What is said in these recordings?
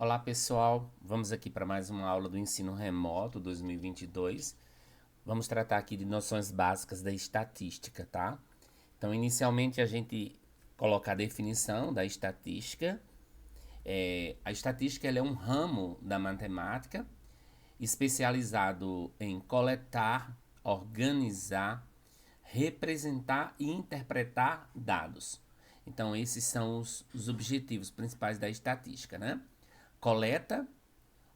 Olá pessoal, vamos aqui para mais uma aula do ensino remoto 2022. Vamos tratar aqui de noções básicas da estatística, tá? Então, inicialmente a gente coloca a definição da estatística. A estatística ela é um ramo da matemática especializado em coletar, organizar, representar e interpretar dados. Então, esses são os objetivos principais da estatística, né? Coleta,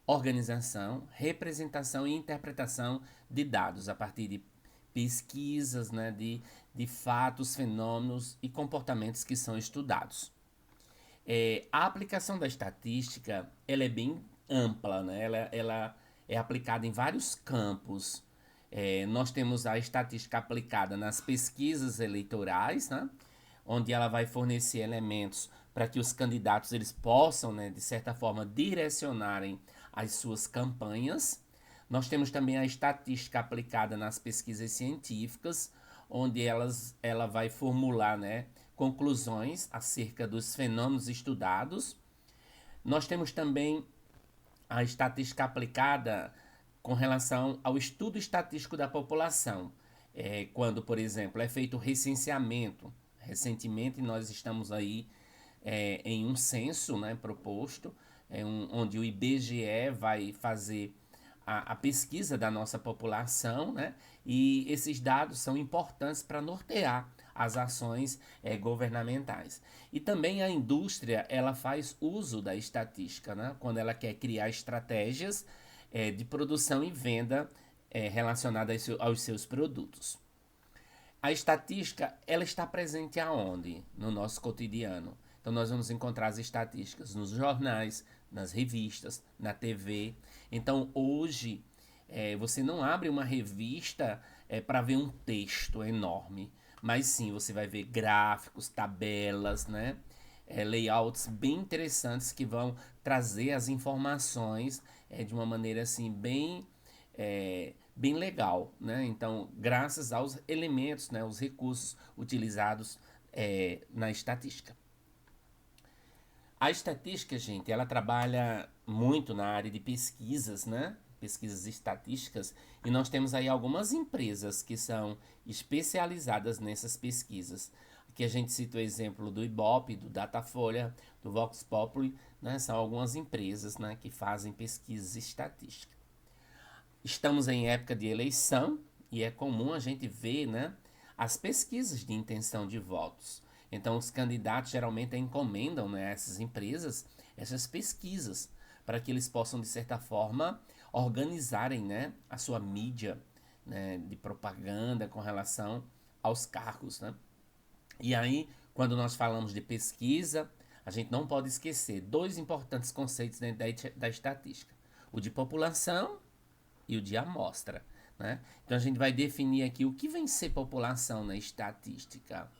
organização, representação e interpretação de dados a partir de pesquisas, né, de fatos, fenômenos e comportamentos que são estudados. A aplicação da estatística ela é bem ampla, né? Ela é aplicada em vários campos. Nós temos a estatística aplicada nas pesquisas eleitorais, né? Onde ela vai fornecer elementos para que os candidatos eles possam, né, de certa forma, direcionarem as suas campanhas. Nós temos também a estatística aplicada nas pesquisas científicas, onde ela vai formular, né, conclusões acerca dos fenômenos estudados. Nós temos também a estatística aplicada com relação ao estudo estatístico da população. Quando, por exemplo, é feito o recenseamento. Recentemente nós estamos aí em um censo, né, proposto, onde o IBGE vai fazer a pesquisa da nossa população, né? E esses dados são importantes para nortear as ações governamentais. E também a indústria ela faz uso da estatística, né? Quando ela quer criar estratégias de produção e venda relacionadas aos seus produtos. A estatística, ela está presente aonde? No nosso cotidiano. Então nós vamos encontrar as estatísticas nos jornais, nas revistas, na TV. Então hoje você não abre uma revista para ver um texto enorme, mas sim você vai ver gráficos, tabelas, né? Layouts bem interessantes que vão trazer as informações de uma maneira assim bem legal, né? Então, graças aos elementos, né, os recursos utilizados na estatística. A estatística, gente, ela trabalha muito na área de pesquisas, né? Pesquisas estatísticas, e nós temos aí algumas empresas que são especializadas nessas pesquisas. Aqui a gente cita o exemplo do Ibope, do Datafolha, do Vox Populi, né? São algumas empresas, né, que fazem pesquisas estatísticas. Estamos em época de eleição e é comum a gente ver, né, as pesquisas de intenção de votos. Então, os candidatos geralmente encomendam, né, a essas empresas essas pesquisas para que eles possam, de certa forma, organizarem, né, a sua mídia, né, de propaganda com relação aos cargos. Né? E aí, quando nós falamos de pesquisa, a gente não pode esquecer dois importantes conceitos dentro da estatística: o de população e o de amostra. Né? Então a gente vai definir aqui o que vem ser população na estatística.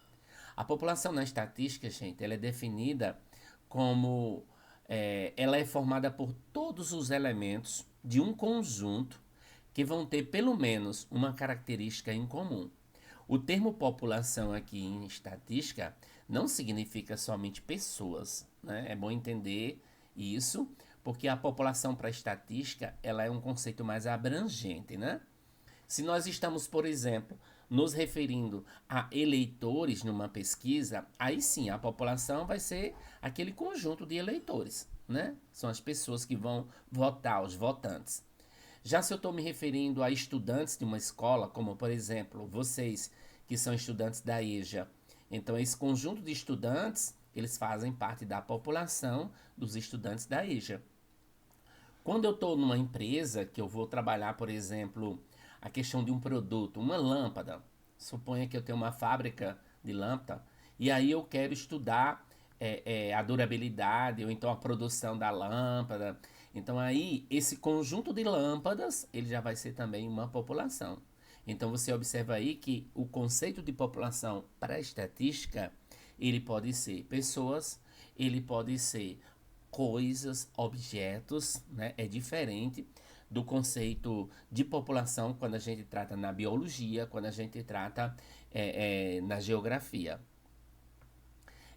A população na estatística, gente, ela é definida como ela é formada por todos os elementos de um conjunto que vão ter pelo menos uma característica em comum. O termo população aqui em estatística não significa somente pessoas, né? É bom entender isso, porque a população para a estatística ela é um conceito mais abrangente, né? Se nós estamos, por exemplo, nos referindo a eleitores numa pesquisa, aí sim a população vai ser aquele conjunto de eleitores, né? São as pessoas que vão votar, os votantes. Já se eu estou me referindo a estudantes de uma escola, como por exemplo vocês que são estudantes da EJA, então esse conjunto de estudantes eles fazem parte da população dos estudantes da EJA. Quando eu estou numa empresa que eu vou trabalhar, por exemplo, a questão de um produto, uma lâmpada, suponha que eu tenho uma fábrica de lâmpada e aí eu quero estudar a durabilidade ou então a produção da lâmpada. Então aí esse conjunto de lâmpadas ele já vai ser também uma população. Então você observa aí que o conceito de população para a estatística ele pode ser pessoas, ele pode ser coisas, objetos, né? É diferente do conceito de população quando a gente trata na biologia, quando a gente trata na geografia.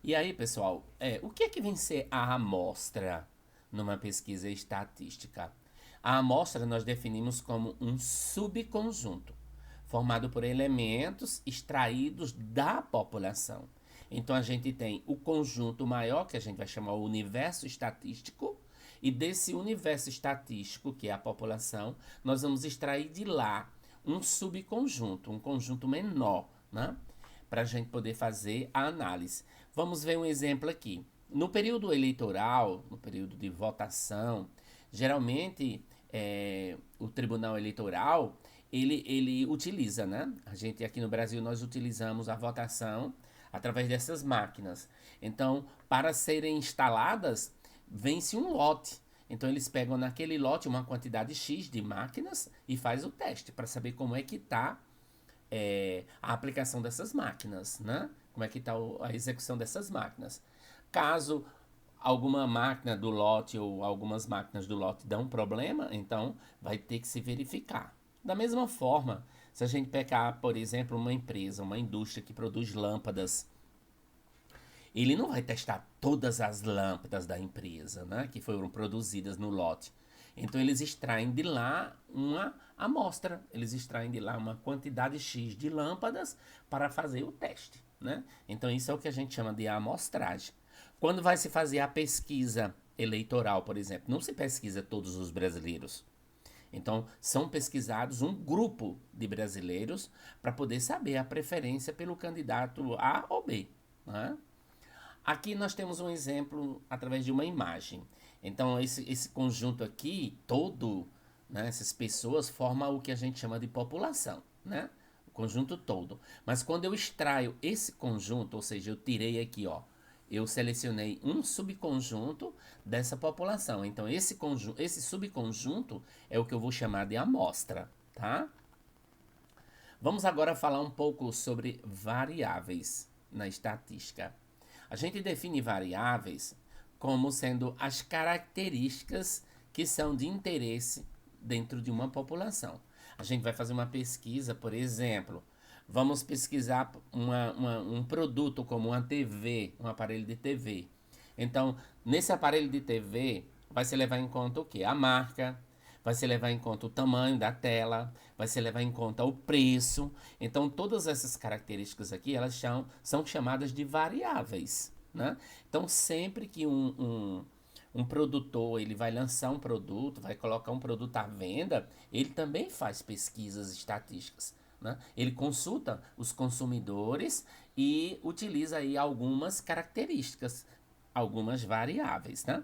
E aí, pessoal, o que é que vem ser a amostra? numa pesquisa estatística? A amostra nós definimos como um subconjunto, formado por elementos extraídos da população. Então a gente tem o conjunto maior, que a gente vai chamar o universo estatístico, e desse universo estatístico, que é a população, nós vamos extrair de lá um subconjunto, um conjunto menor, né? Para a gente poder fazer a análise. Vamos ver um exemplo aqui. No período eleitoral, no período de votação, geralmente o Tribunal Eleitoral ele utiliza, né? A gente aqui no Brasil nós utilizamos a votação através dessas máquinas. Então, para serem instaladas, vence um lote. Então eles pegam naquele lote uma quantidade X de máquinas e faz o teste para saber como é que está a aplicação dessas máquinas, né? Como é que está a execução dessas máquinas. Caso alguma máquina do lote ou algumas máquinas do lote dão problema, então vai ter que se verificar. Da mesma forma, se a gente pegar, por exemplo, uma empresa, uma indústria que produz lâmpadas, ele não vai testar todas as lâmpadas da empresa, né, que foram produzidas no lote. Então eles extraem de lá uma amostra, eles extraem de lá uma quantidade X de lâmpadas para fazer o teste, né? Então isso é o que a gente chama de amostragem. Quando vai se fazer a pesquisa eleitoral, por exemplo, não se pesquisa todos os brasileiros. Então, são pesquisados um grupo de brasileiros para poder saber a preferência pelo candidato A ou B, né? Aqui nós temos um exemplo através de uma imagem. Então, esse conjunto aqui, todo, né, essas pessoas, formam o que a gente chama de população, né? O conjunto todo. Mas quando eu extraio esse conjunto, ou seja, eu tirei aqui, ó, eu selecionei um subconjunto dessa população. Então, esse subconjunto é o que eu vou chamar de amostra, tá? Vamos agora falar um pouco sobre variáveis na estatística. A gente define variáveis como sendo as características que são de interesse dentro de uma população. A gente vai fazer uma pesquisa, por exemplo, vamos pesquisar um produto como uma TV, um aparelho de TV. Então, nesse aparelho de TV, vai se levar em conta o quê? A marca, vai se levar em conta o tamanho da tela, vai se levar em conta o preço. Então, todas essas características aqui, elas são chamadas de variáveis, né? Então, sempre que um produtor ele vai lançar um produto, vai colocar um produto à venda, ele também faz pesquisas estatísticas, né? Ele consulta os consumidores e utiliza aí algumas características, algumas variáveis, né?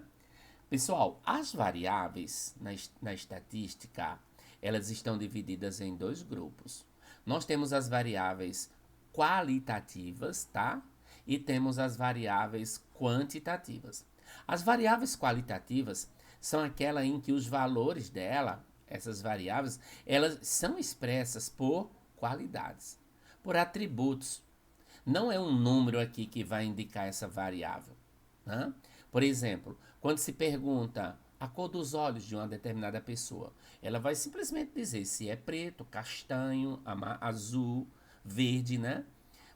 Pessoal, as variáveis na estatística, elas estão divididas em dois grupos. Nós temos as variáveis qualitativas, tá? E temos as variáveis quantitativas. As variáveis qualitativas são aquelas em que os valores dela, essas variáveis, elas são expressas por qualidades, por atributos. Não é um número aqui que vai indicar essa variável, né? Por exemplo, quando se pergunta a cor dos olhos de uma determinada pessoa, ela vai simplesmente dizer se é preto, castanho, azul, verde, né?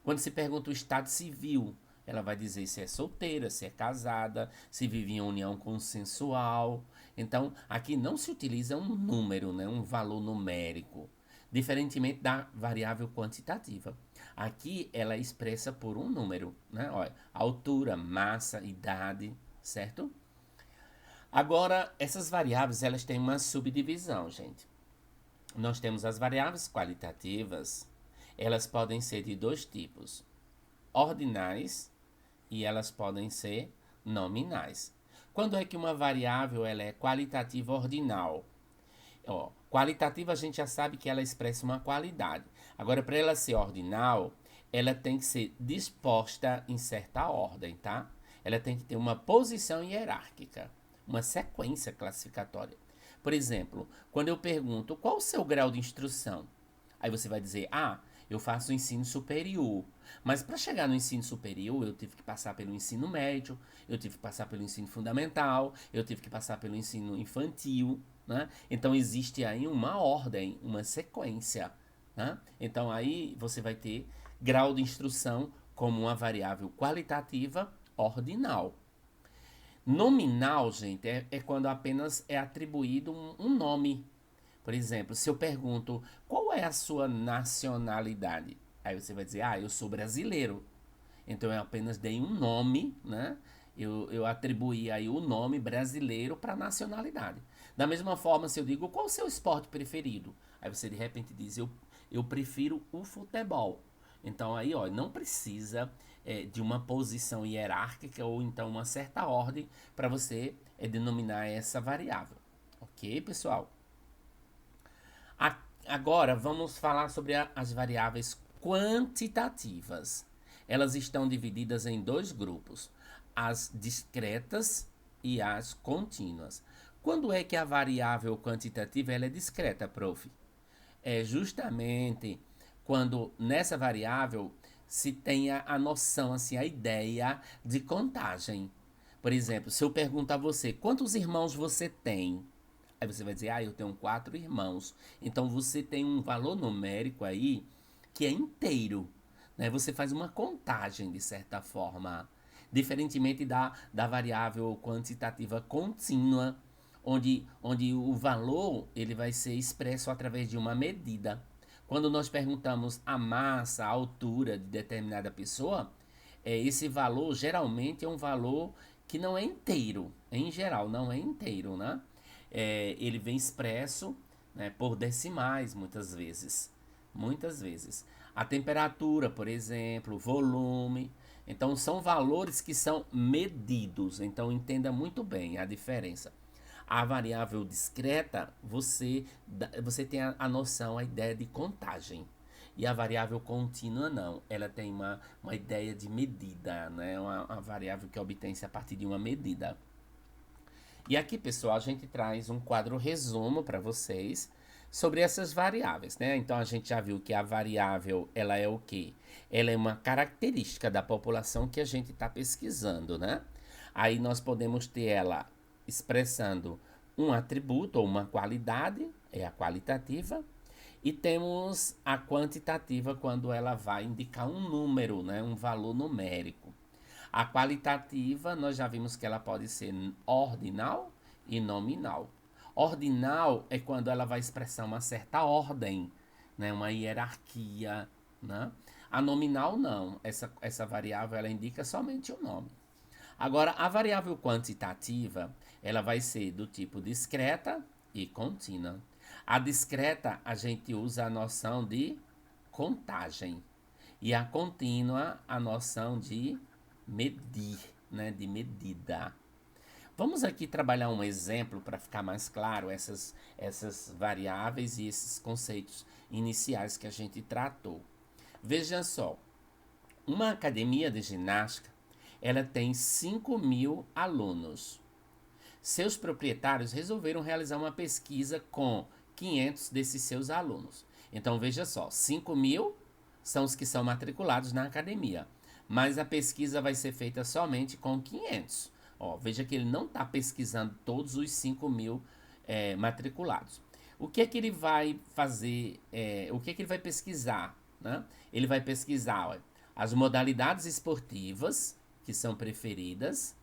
Quando se pergunta o estado civil, ela vai dizer se é solteira, se é casada, se vive em união consensual. Então, aqui não se utiliza um número, né? Um valor numérico, diferentemente da variável quantitativa. Aqui ela é expressa por um número, né? Olha, altura, massa, idade, certo? Agora, essas variáveis, elas têm uma subdivisão, gente. Nós temos as variáveis qualitativas, elas podem ser de dois tipos, ordinais e elas podem ser nominais. Quando é que uma variável ela é qualitativa ordinal? Ó, qualitativa a gente já sabe que ela expressa uma qualidade. Agora, para ela ser ordinal, ela tem que ser disposta em certa ordem, tá? Ela tem que ter uma posição hierárquica, uma sequência classificatória. Por exemplo, quando eu pergunto qual o seu grau de instrução, aí você vai dizer, eu faço o ensino superior. Mas para chegar no ensino superior, eu tive que passar pelo ensino médio, eu tive que passar pelo ensino fundamental, eu tive que passar pelo ensino infantil, né? Então existe aí uma ordem, uma sequência, né? Então aí você vai ter grau de instrução como uma variável qualitativa ordinal. Nominal, gente, é quando apenas é atribuído um nome. Por exemplo, se eu pergunto qual é a sua nacionalidade, aí você vai dizer, ah, eu sou brasileiro. Então eu apenas dei um nome, né? Eu atribuí aí o nome brasileiro para nacionalidade. Da mesma forma, se eu digo qual o seu esporte preferido, aí você de repente diz eu prefiro o futebol. Então aí, ó, não precisa de uma posição hierárquica ou então uma certa ordem para você denominar essa variável. Ok, pessoal? Agora vamos falar sobre as variáveis quantitativas. Elas estão divididas em dois grupos: as discretas e as contínuas. Quando é que a variável quantitativa ela é discreta, prof? É justamente quando nessa variável se tenha a noção, assim, a ideia de contagem. Por exemplo, se eu pergunto a você, quantos irmãos você tem? Aí você vai dizer, ah, eu tenho 4 irmãos. Então você tem um valor numérico aí que é inteiro. Né? Você faz uma contagem, de certa forma. Diferentemente da variável quantitativa contínua, onde o valor ele vai ser expresso através de uma medida. Quando nós perguntamos a massa, a altura de determinada pessoa, esse valor geralmente é um valor que não é inteiro. Em geral, não é inteiro, né? Ele vem expresso, né, por decimais muitas vezes. Muitas vezes. A temperatura, por exemplo, volume. Então, são valores que são medidos. Então, entenda muito bem a diferença. A variável discreta, você tem a noção, a ideia de contagem. E a variável contínua não. Ela tem uma ideia de medida, né? Uma variável que obtém-se a partir de uma medida. E aqui, pessoal, a gente traz um quadro resumo para vocês sobre essas variáveis, né? Então a gente já viu que a variável, ela é o quê? Ela é uma característica da população que a gente está pesquisando, né? Aí nós podemos ter ela expressando um atributo ou uma qualidade, é a qualitativa, e temos a quantitativa quando ela vai indicar um número, né? Um valor numérico. A qualitativa, nós já vimos que ela pode ser ordinal e nominal. Ordinal é quando ela vai expressar uma certa ordem, né? Uma hierarquia. Né? A nominal não. Essa variável ela indica somente o nome. Agora, a variável quantitativa, ela vai ser do tipo discreta e contínua. A discreta, a gente usa a noção de contagem. E a contínua, a noção de medir, né, de medida. Vamos aqui trabalhar um exemplo para ficar mais claro essas variáveis e esses conceitos iniciais que a gente tratou. Veja só, uma academia de ginástica, ela tem 5.000 alunos. Seus proprietários resolveram realizar uma pesquisa com 500 desses seus alunos. Então veja só, 5.000 são os que são matriculados na academia, mas a pesquisa vai ser feita somente com 500. Ó, veja que ele não está pesquisando todos os 5.000 matriculados. O que é que ele vai fazer? O que é que ele vai pesquisar? Né? Ele vai pesquisar, ó, as modalidades esportivas que são preferidas.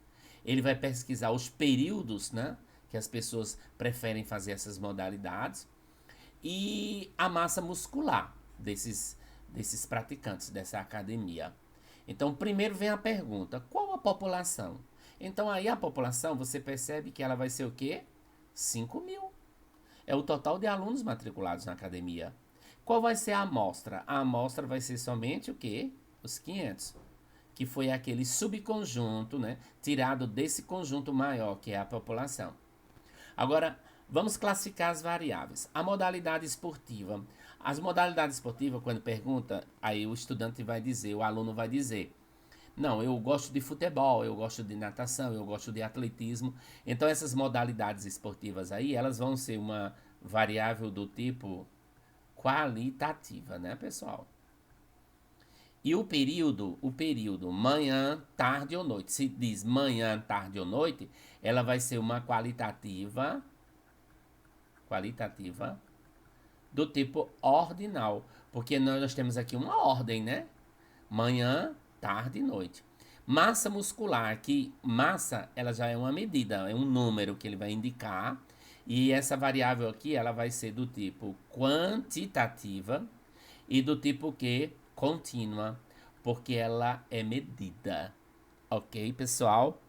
Ele vai pesquisar os períodos, né, que as pessoas preferem fazer essas modalidades e a massa muscular desses praticantes dessa academia. Então, primeiro vem a pergunta: qual a população? Então, aí a população, você percebe que ela vai ser o quê? 5.000. É o total de alunos matriculados na academia. Qual vai ser a amostra? A amostra vai ser somente o quê? Os 500. Que foi aquele subconjunto, né, tirado desse conjunto maior, que é a população. Agora, vamos classificar as variáveis. A modalidade esportiva. As modalidades esportivas, quando pergunta, aí o estudante vai dizer, o aluno vai dizer, não, eu gosto de futebol, eu gosto de natação, eu gosto de atletismo. Então, essas modalidades esportivas aí, elas vão ser uma variável do tipo qualitativa, né, pessoal? E o período, manhã, tarde ou noite. Se diz manhã, tarde ou noite, ela vai ser uma qualitativa do tipo ordinal. Porque nós temos aqui uma ordem, né? Manhã, tarde e noite. Massa muscular, que massa, ela já é uma medida, é um número que ele vai indicar. E essa variável aqui, ela vai ser do tipo quantitativa e do tipo que contínua, porque ela é medida. Ok, pessoal?